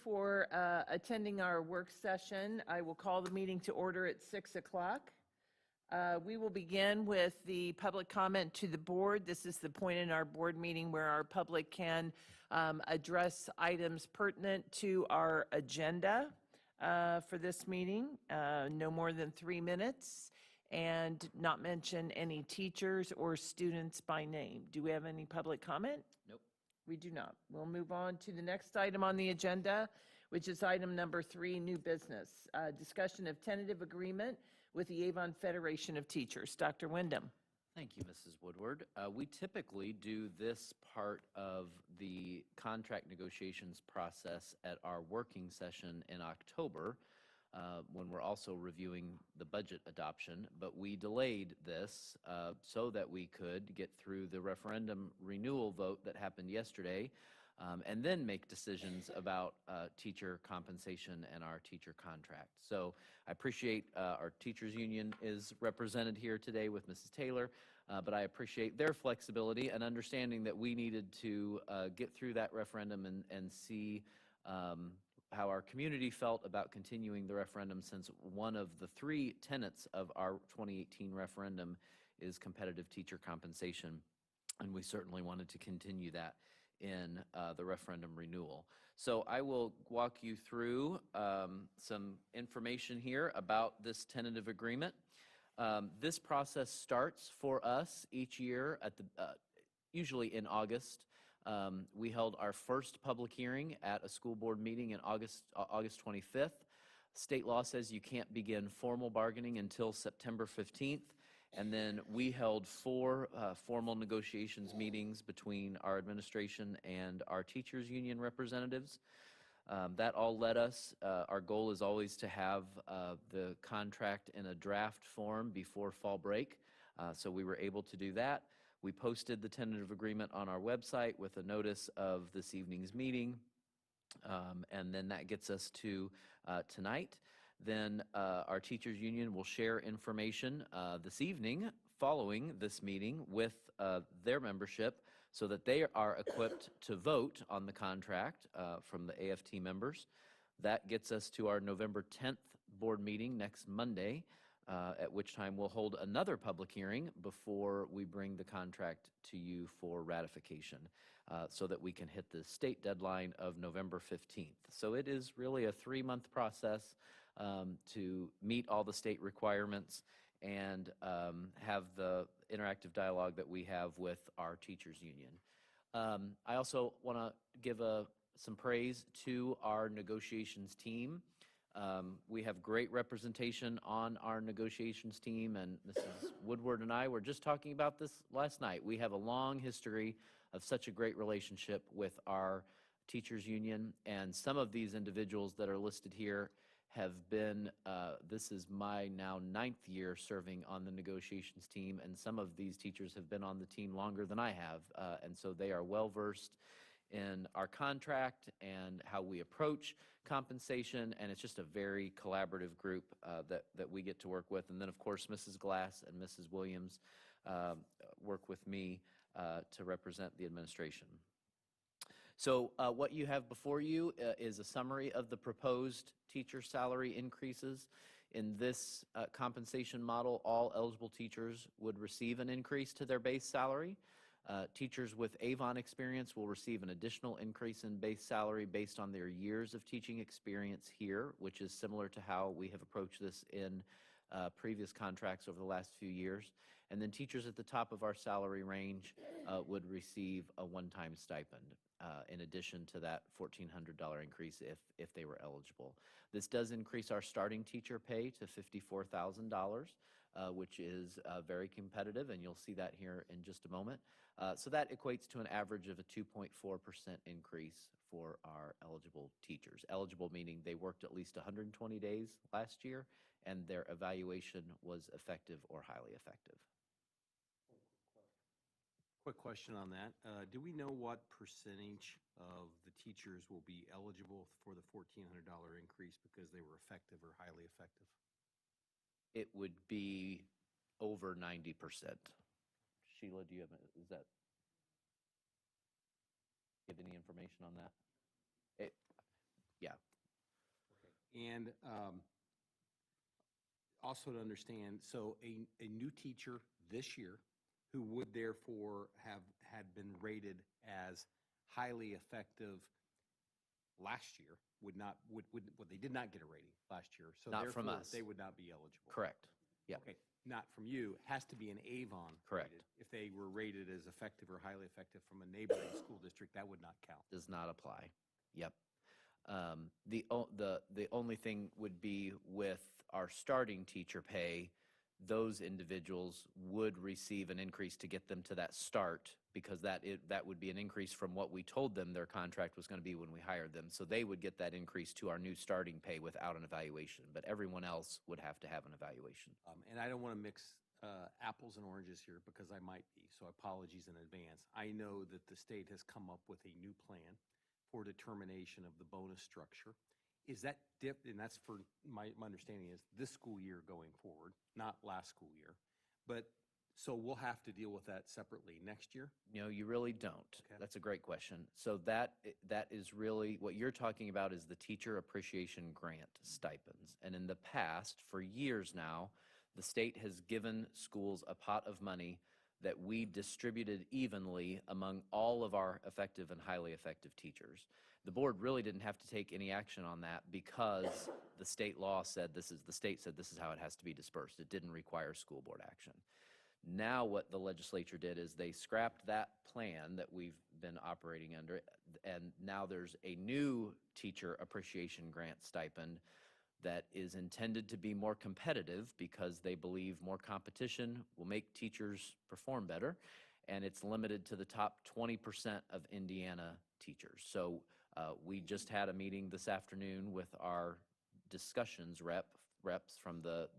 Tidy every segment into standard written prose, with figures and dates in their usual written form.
for attending our work session. I will call the meeting to order at 6 o'clock. We will begin with the public comment to the board. This is the point in our board meeting where our public can address items pertinent to our agenda for this meeting. No more than 3 minutes, and not mention any teachers or students by name. Do we have any public comment? Nope. We do not. We'll move on to the next item on the agenda, which is item number 3, new business. Discussion of tentative agreement with the Avon Federation of Teachers. Dr. Wyndham. Thank you, Mrs. Woodward. We typically do this part of the contract negotiations process at our working session in October, when we're also reviewing the budget adoption, but we delayed this so that we could get through the referendum renewal vote that happened yesterday, and then make decisions about teacher compensation and our teacher contract. So I appreciate our teachers union is represented here today with Mrs. Taylor, but I appreciate their flexibility and understanding that we needed to get through that referendum and see how our community felt about continuing the referendum, since one of the 3 tenets of our 2018 referendum is competitive teacher compensation, and we certainly wanted to continue that in the referendum renewal. So I will walk you through some information here about this tentative agreement. This process starts for us each year at the usually in August. We held our first public hearing at a school board meeting in August 25th. State law says you can't begin formal bargaining until September 15th. And then we held 4 formal negotiations meetings between our administration and our teachers union representatives. That all led us, our goal is always to have the contract in a draft form before fall break. So we were able to do that. We posted the tentative agreement on our website with a notice of this evening's meeting, and then that gets us to tonight. Then our teachers union will share information this evening following this meeting with their membership so that they are equipped to vote on the contract from the AFT members. That gets us to our November 10th board meeting next Monday, at which time we'll hold another public hearing before we bring the contract to you for ratification, so that we can hit the state deadline of November 15th. So it is really a 3-month process to meet all the state requirements and have the interactive dialogue that we have with our teachers union. I also want to give some praise to our negotiations team. We have great representation on our negotiations team, and Mrs. Woodward and I were just talking about this last night. We have a long history of such a great relationship with our teachers union, and some of these individuals that are listed here have been, this is my now 9th year serving on the negotiations team, and some of these teachers have been on the team longer than I have, and so they are well versed in our contract and how we approach compensation, and it's just a very collaborative group that we get to work with. And then, of course, Mrs. Glass and Mrs. Williams work with me to represent the administration. So what you have before you is a summary of the proposed teacher salary increases. In this compensation model, all eligible teachers would receive an increase to their base salary. Teachers with Avon experience will receive an additional increase in base salary based on their years of teaching experience here, which is similar to how we have approached this in previous contracts over the last few years. And then teachers at the top of our salary range would receive a one-time stipend in addition to that $1,400 increase if they were eligible. This does increase our starting teacher pay to $54,000. Which is very competitive, and you'll see that here in just a moment. So that equates to an average of a 2.4% increase for our eligible teachers. Eligible meaning they worked at least 120 days last year, and their evaluation was effective or highly effective. Quick question on that. Do we know what percentage of the teachers will be eligible for the $1,400 increase because they were effective or highly effective? It would be over 90%. Sheila, do you have any information on that? Yeah, And also to understand, so a new teacher this year who would therefore have had been rated as highly effective last year would not, well, they did not get a rating last year. So Not from therefore, us. they would not be eligible. Correct. Yeah. Okay, not from you, has to be an Avon. Correct. rated. If they were rated as effective or highly effective from a neighboring school district, that would not count. Does not apply. Yep. The only thing would be with our starting teacher pay, those individuals would receive an increase to get them to that start, because that would be an increase from what we told them their contract was going to be when we hired them. So they would get that increase to our new starting pay without an evaluation, but everyone else would have to have an evaluation. And I don't want to mix apples and oranges here because I might be, so apologies in advance. I know that the state has come up with a new plan for determination of the bonus structure. Is that and that's for my understanding is this school year going forward, not last school year. But so we'll have to deal with that separately next year? No, you really don't. Okay. That's a great question. So that is really, what you're talking about is the Teacher Appreciation Grant stipends. And in the past, for years now, the state has given schools a pot of money that we distributed evenly among all of our effective and highly effective teachers. The board really didn't have to take any action on that because the state law said the state said this is how it has to be dispersed. It didn't require school board action. Now what the legislature did is they scrapped that plan that we've been operating under, and now there's a new Teacher Appreciation Grant stipend that is intended to be more competitive because they believe more competition will make teachers perform better, and it's limited to the top 20% of Indiana teachers. So we just had a meeting this afternoon with our discussions reps from the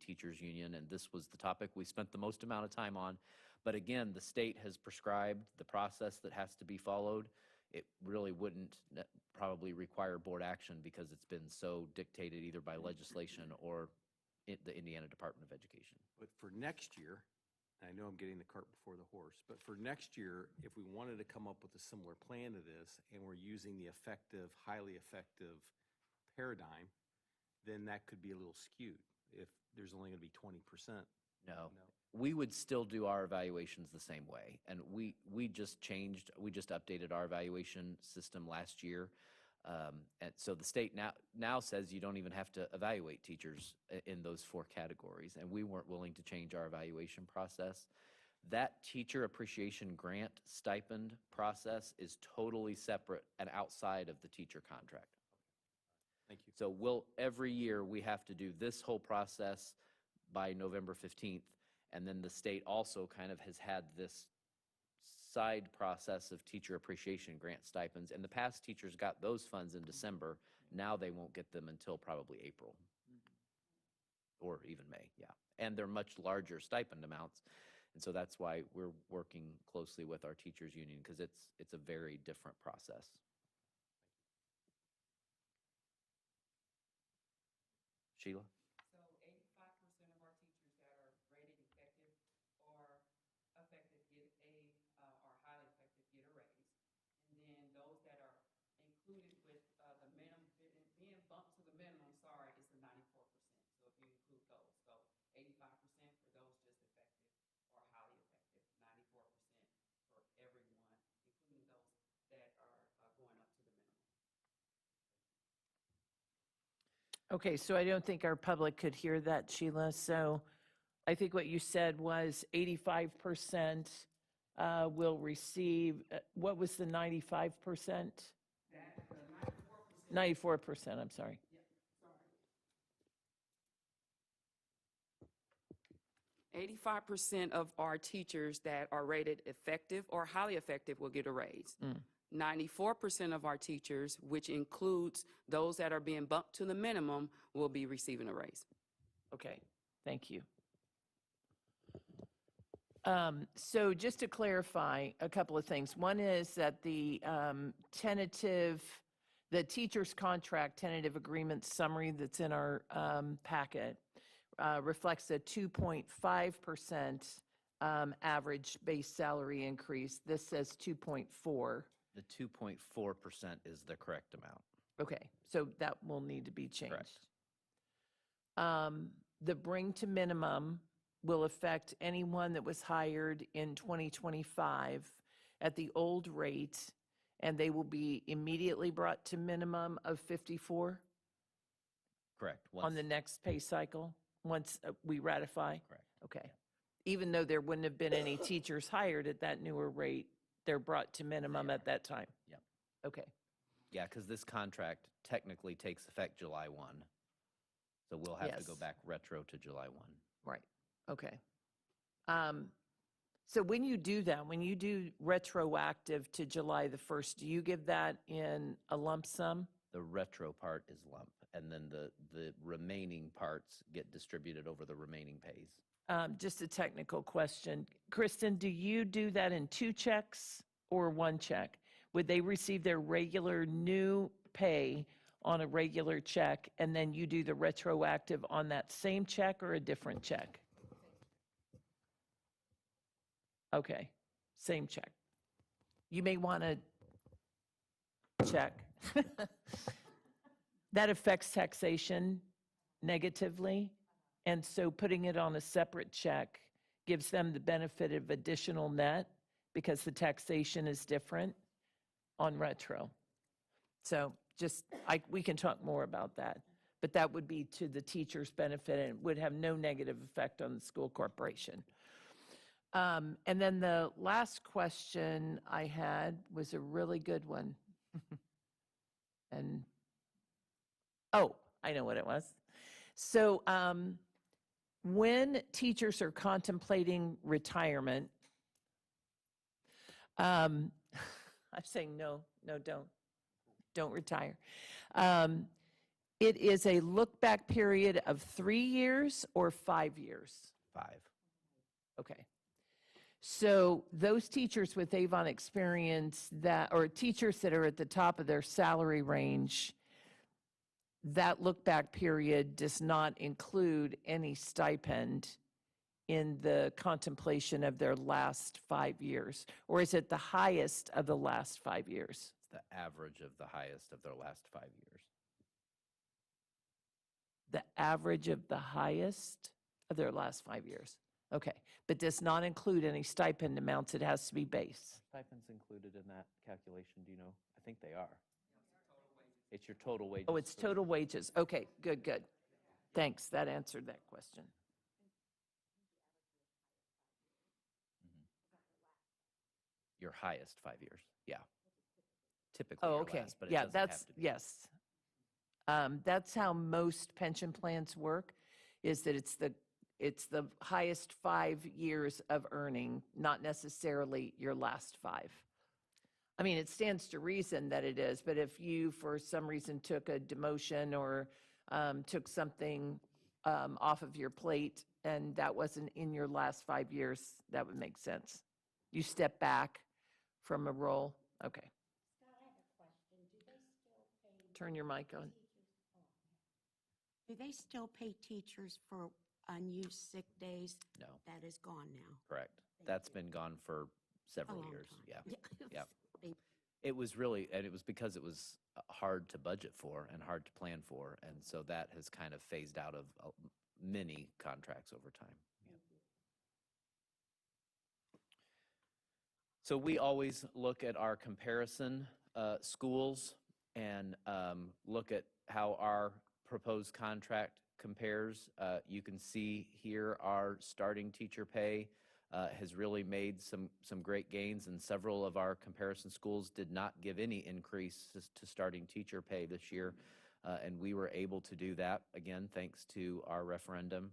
teachers union, and this was the topic we spent the most amount of time on. But again, the state has prescribed the process that has to be followed. It really wouldn't probably require board action because it's been so dictated either by legislation or the Indiana Department of Education. But for next year, and I know I'm getting the cart before the horse, but for next year, if we wanted to come up with a similar plan to this and we're using the effective, highly effective paradigm, then that could be a little skewed if there's only going to be 20%. No. We would still do our evaluations the same way. And we just updated our evaluation system last year. And so the state now says you don't even have to evaluate teachers in those 4 categories. And we weren't willing to change our evaluation process. That Teacher Appreciation Grant stipend process is totally separate and outside of the teacher contract. Thank you. So every year we have to do this whole process by November 15th. And then the state also kind of has had this side process of Teacher Appreciation Grant stipends. In the past, teachers got those funds in December. Now they won't get them until probably April or even May, yeah. And they're much larger stipend amounts. And so that's why we're working closely with our teachers union because it's a very different process. Sheila? Okay, so I don't think our public could hear that, Sheila. So I think what you said was 85% will receive, what was the 95%? 94%, I'm sorry. 85% of our teachers that are rated effective or highly effective will get a raise. 94% of our teachers, which includes those that are being bumped to the minimum, will be receiving a raise. Okay, thank you. So just to clarify a couple of things. One is that the teacher's contract tentative agreement summary that's in our packet reflects a 2.5% average base salary increase. This says 2.4. The 2.4% is the correct amount. Okay, so that will need to be changed. Correct. The bring to minimum will affect anyone that was hired in 2025 at the old rate, and they will be immediately brought to minimum of 54 Correct. on the next pay cycle, once we ratify? Correct. Okay. Even though there wouldn't have been any teachers hired at that newer rate, they're brought to minimum at that time? Yep. Okay. Yeah, because this contract technically takes effect July 1. So we'll have to go Yes. back retro to July 1. Right, okay. So when you do that, when you do retroactive to July the 1st, do you give that in a lump sum? The retro part is lump, and then the remaining parts get distributed over the remaining pays. Just a technical question. Kristen, do you do that in 2 checks or 1 check? Would they receive their regular new pay on a regular check, and then you do the retroactive on that same check or a different check? Okay, same check. You may want to check. That affects taxation negatively, and so putting it on a separate check gives them the benefit of additional net because the taxation is different on retro. So just, we can talk more about that, but that would be to the teacher's benefit and would have no negative effect on the school corporation. And then the last question I had was a really good one. And, oh, I know what it was. So when teachers are contemplating retirement, I'm saying no, don't retire. It is a look-back period of 3 years or 5 years? 5. Okay. So those teachers with Avon experience or teachers that are at the top of their salary range, that look-back period does not include any stipend in the contemplation of their last 5 years? Or is it the highest of the last 5 years? It's the average of the highest of their last 5 years. The average of the highest of their last 5 years. Okay, but does not include any stipend amounts. It has to be base. Stipends included in that calculation, do you know? I think they are. It's your total wages. Oh, it's total wages. Okay, good. Thanks, that answered that question. Your highest 5 years, yeah. Typically Oh, your okay. last, but it Yeah, doesn't have that's, to be. yes. That's how most pension plans work, is that it's the highest 5 years of earning, not necessarily your last 5. I mean, it stands to reason that it is, but if you, for some reason, took a demotion or took something off of your plate and that wasn't in your last 5 years, that would make sense. You step back from a role. Okay. Scott, I have a question. Do they still pay? Turn your mic on. Do they still pay teachers for unused sick days? No, That is gone now. correct. That's been gone for A several long years, time. yeah. Yeah. They- It was really, and it was because it was hard to budget for and hard to plan for, and so that has kind of phased out of many contracts over time. Yeah. So we always look at our comparison schools and look at how our proposed contract compares. You can see here our starting teacher pay has really made some great gains, and several of our comparison schools did not give any increases to starting teacher pay this year, and we were able to do that, again, thanks to our referendum.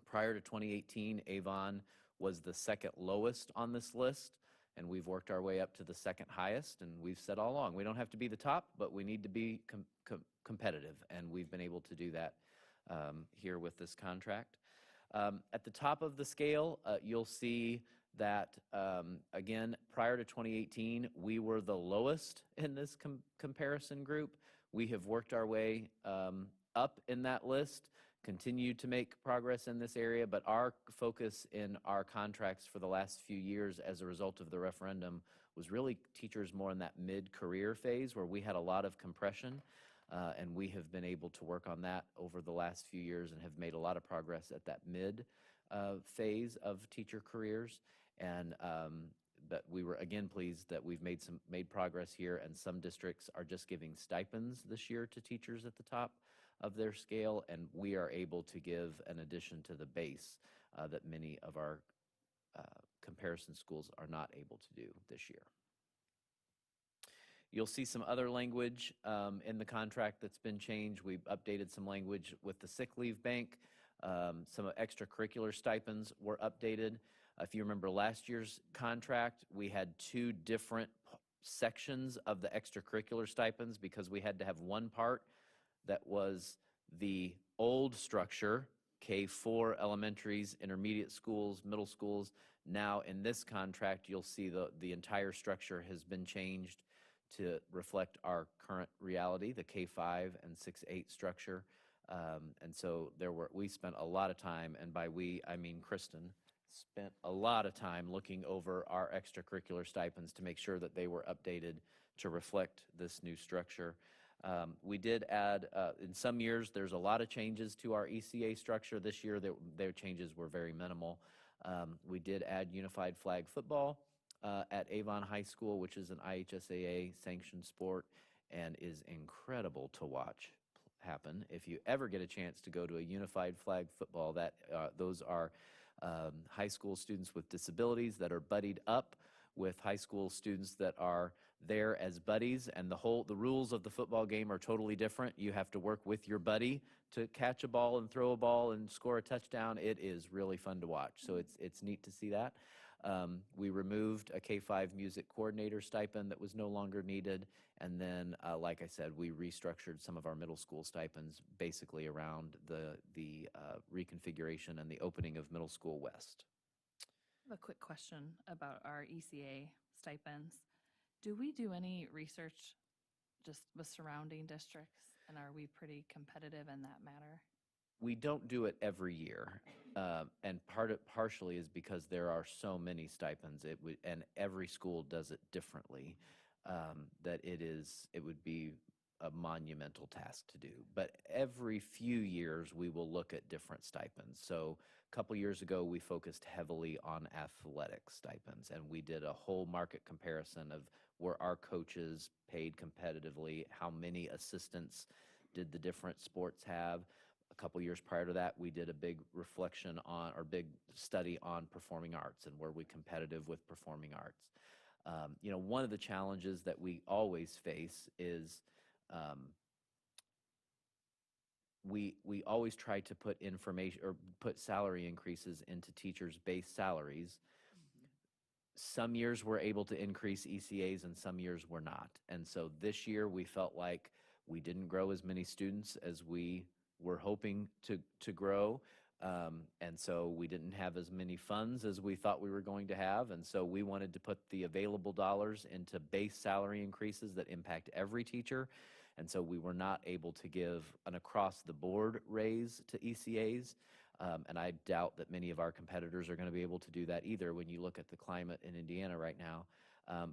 Prior to 2018, Avon was the second lowest on this list, and we've worked our way up to the second highest, and we've said all along, we don't have to be the top, but we need to be competitive, and we've been able to do that here with this contract. At the top of the scale, you'll see that, again, prior to 2018, we were the lowest in this comparison group. We have worked our way up in that list, continue to make progress in this area, but our focus in our contracts for the last few years as a result of the referendum was really teachers more in that mid-career phase where we had a lot of compression. And we have been able to work on that over the last few years and have made a lot of progress at that mid phase of teacher careers. And but we were again pleased that we've made progress here, and some districts are just giving stipends this year to teachers at the top of their scale, and we are able to give an addition to the base that many of our comparison schools are not able to do this year. You'll see some other language in the contract that's been changed. We've updated some language with the sick leave bank. Some extracurricular stipends were updated. If you remember last year's contract, we had two different sections of the extracurricular stipends because we had to have one part that was the old structure, K-4 elementaries, intermediate schools, middle schools. Now in this contract, you'll see the entire structure has been changed to reflect our current reality, the K-5 and 6-8 structure. And so we spent a lot of time, and by we, I mean Kristen, spent a lot of time looking over our extracurricular stipends to make sure that they were updated to reflect this new structure. We did add, in some years, there's a lot of changes to our ECA structure. This year, their changes were very minimal. We did add unified flag football at Avon High School, which is an IHSAA sanctioned sport and is incredible to watch happen. If you ever get a chance to go to a unified flag football, those are high school students with disabilities that are buddied up with high school students that are there as buddies, and the rules of the football game are totally different. You have to work with your buddy to catch a ball and throw a ball and score a touchdown. It is really fun to watch, so it's neat to see that. We removed a K-5 music coordinator stipend that was no longer needed, and then, like I said, we restructured some of our middle school stipends basically around the reconfiguration and the opening of Middle School West. I have a quick question about our ECA stipends. Do we do any research just with surrounding districts, and are we pretty competitive in that matter? We don't do it every year, and partially is because there are so many stipends. And every school does it differently. That it would be a monumental task to do. But every few years we will look at different stipends. So a couple years ago we focused heavily on athletic stipends, and we did a whole market comparison of were our coaches paid competitively, how many assistants did the different sports have. A couple years prior to that, we did a big reflection on, or big study on performing arts, and were we competitive with performing arts. One of the challenges that we always face is we always try to put information or put salary increases into teachers' base salaries. Some years we're able to increase ECAs and some years we're not. And so this year we felt like we didn't grow as many students as we were hoping to grow. And so we didn't have as many funds as we thought we were going to have. And so we wanted to put the available dollars into base salary increases that impact every teacher. And so we were not able to give an across-the-board raise to ECAs. And I doubt that many of our competitors are going to be able to do that either when you look at the climate in Indiana right now.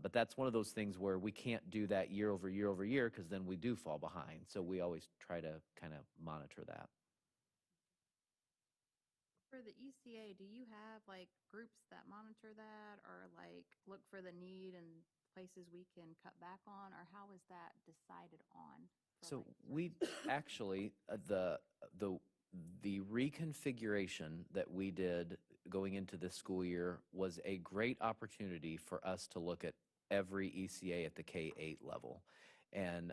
But that's one of those things where we can't do that year over year over year, because then we do fall behind. So we always try to kind of monitor that. For the ECA, do you have like groups that monitor that, or like look for the need and places we can cut back on, or how is that decided on? So we actually, the reconfiguration that we did going into this school year was a great opportunity for us to look at every ECA at the K-8 level. And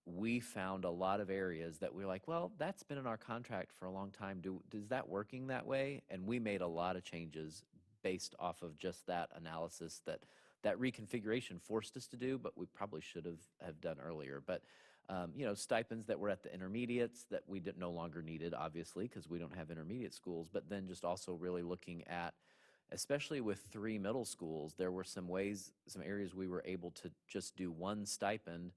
we found a lot of areas that we were like, well, that's been in our contract for a long time. Is that working that way? And we made a lot of changes based off of just that analysis that reconfiguration forced us to do, but we probably should have done earlier. But stipends that were at the intermediates that we no longer needed, obviously, because we don't have intermediate schools, but then just also really looking at, especially with 3 middle schools, there were some areas we were able to just do one stipend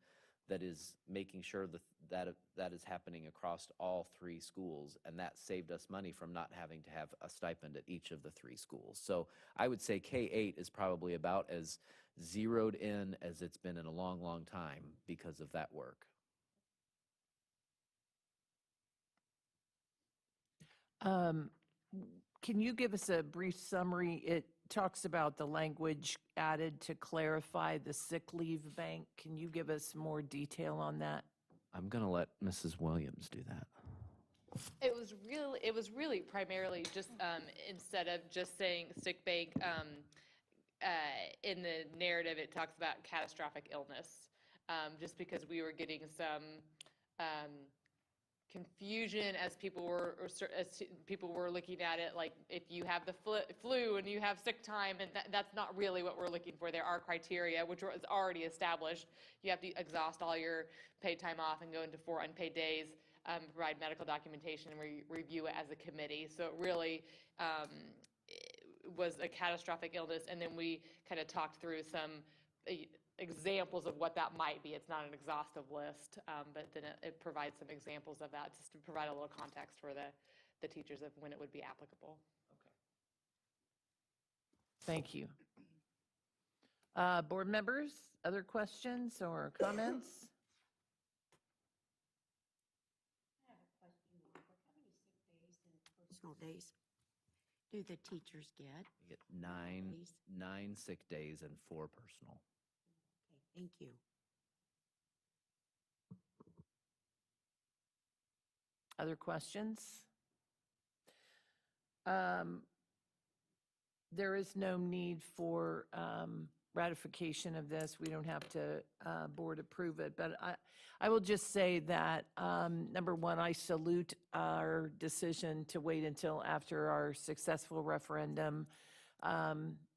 that is making sure that is happening across all 3 schools, and that saved us money from not having to have a stipend at each of the 3 schools. So I would say K-8 is probably about as zeroed in as it's been in a long, long time because of that work. Um, Can you give us a brief summary? It talks about the language added to clarify the sick leave bank. Can you give us more detail on that? I'm going to let Mrs. Williams do that. It was really primarily just, instead of just saying sick bank, in the narrative, it talks about catastrophic illness. Just because we were getting some, confusion as people were, people were looking at it, like if you have the flu and you have sick time, and that's not really what we're looking for. There are criteria, which was already established. You have to exhaust all your paid time off and go into 4 unpaid days, provide medical documentation, and review it as a committee. So it really was a catastrophic illness, and then we kind of talked through some examples of what that might be. It's not an exhaustive list, but then it provides some examples of that, just to provide a little context for the teachers of when it would be applicable. Thank you. Board members, other questions or comments? I have a question. How many sick days and personal days do the teachers get? You get nine, Days. 9 sick days and 4 personal. Okay, thank you. Other questions? There is no need for ratification of this. We don't have to board approve it. But I will just say that, number one, I salute our decision to wait until after our successful referendum,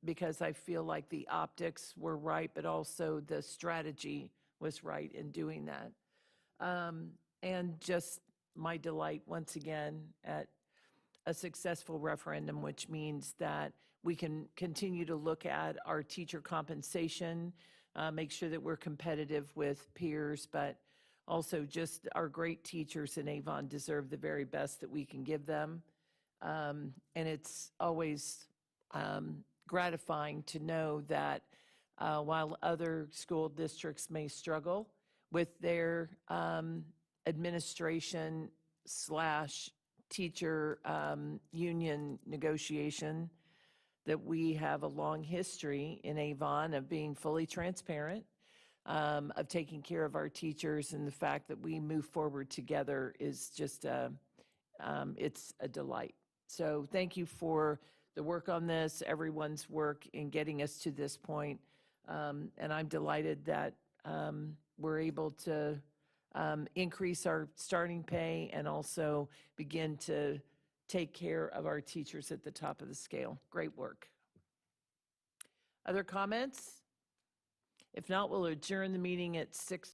because I feel like the optics were right, but also the strategy was right in doing that. And just my delight, once again, at a successful referendum, which means that we can continue to look at our teacher compensation, make sure that we're competitive with peers, but also just our great teachers in Avon deserve the very best that we can give them. And it's always gratifying to know that while other school districts may struggle with their administration / teacher union negotiation, that we have a long history in Avon of being fully transparent, of taking care of our teachers, and the fact that we move forward together is just it's a delight. So thank you for the work on this, everyone's work in getting us to this point. And I'm delighted that we're able to increase our starting pay and also begin to take care of our teachers at the top of the scale. Great work. Other comments? If not, we'll adjourn the meeting at 6.